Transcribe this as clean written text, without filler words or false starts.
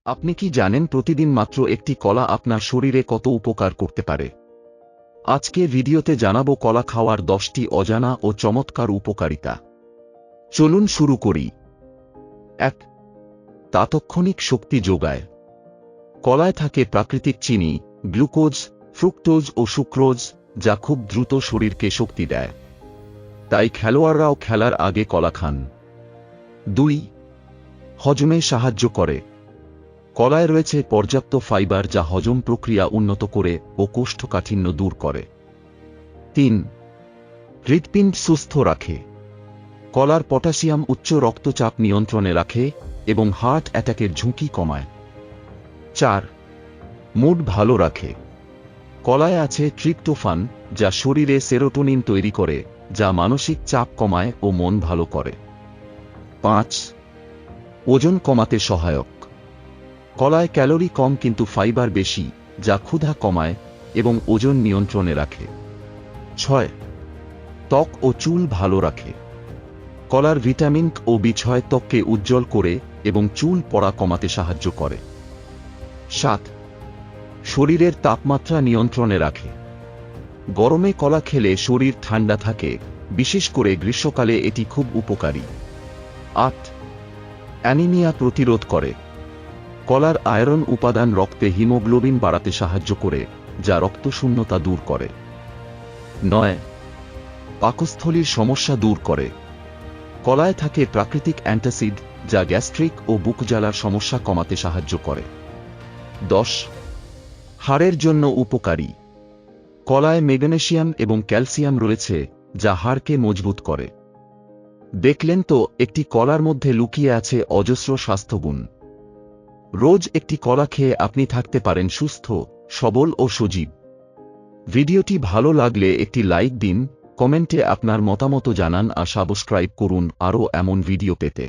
আপনি কি জানেন প্রতিদিন মাত্র একটি কলা আপনার শরীরে কত উপকার করতে পারে? আজকে ভিডিওতে জানাবো কলা খাওয়ার 10টি অজানা ও চমৎকার উপকারিতা। চলুন শুরু করি। 1. তাৎক্ষণিক শক্তি যোগায়। কলায় থাকে প্রাকৃতিক চিনি, গ্লুকোজ, ফ্রুক্টোজ ও সুক্রোজ, যা খুব দ্রুত শরীরকে শক্তি দেয়। তাই খেলোয়াড়রাও খেলার আগে কলা খান। 2. হজমে সাহায্য করে। কলায় রয়েছে পর্যাপ্ত ফাইবার যা হজম প্রক্রিয়া উন্নত করে ও কোষ্ঠকাঠিন্য দূর করে। 3. হৃৎপিণ্ড সুস্থ রাখে। কলার পটাশিয়াম উচ্চ রক্তচাপ নিয়ন্ত্রণে রাখে এবং হার্ট অ্যাটাকের ঝুঁকি কমায়। 4. মুড ভালো রাখে। কলায় আছে ট্রিপ্টোফান, যা শরীরে সেরোটোনিন তৈরি করে, যা মানসিক চাপ কমায় ও মন ভালো করে। 5. ওজন কমাতে সহায়ক। কলায় ক্যালোরি কম কিন্তু ফাইবার বেশি, যা ক্ষুধা কমায় এবং ওজন নিয়ন্ত্রণে রাখে। 6. ত্বক ও চুল ভালো রাখে। কলার ভিটামিন ও বি6 ত্বককে উজ্জ্বল করে এবং চুল পড়া কমাতে সাহায্য করে। 7. শরীরের তাপমাত্রা নিয়ন্ত্রণে রাখে। গরমে কলা খেলে শরীর ঠান্ডা থাকে, বিশেষ করে গ্রীষ্মকালে এটি খুব উপকারী। 8. অ্যানিমিয়া প্রতিরোধ করে। কলার আয়রন উপাদান রক্তে হিমোগ্লোবিন বাড়াতে সাহায্য করে, যা রক্তশূন্যতা দূর করে। 9. পাকস্থলীর সমস্যা দূর করে। কলায় থাকে প্রাকৃতিক অ্যান্টাসিড, যা গ্যাস্ট্রিক ও বুকজ্বালার সমস্যা কমাতে সাহায্য করে। 10. হাড়ের জন্য উপকারী। কলায় ম্যাগনেসিয়াম এবং ক্যালসিয়াম রয়েছে, যা হাড়কে মজবুত করে। দেখলেন তো, একটি কলার মধ্যে লুকিয়ে আছে অজস্র স্বাস্থ্যগুণ। রোজ একটি কলা খেয়ে আপনি থাকতে পারেন সুস্থ, সবল ও সজীব। ভিডিওটি ভালো লাগলে একটি লাইক দিন, কমেন্টে আপনার মতামত জানান আর সাবস্ক্রাইব করুন আরও এমন ভিডিও পেতে।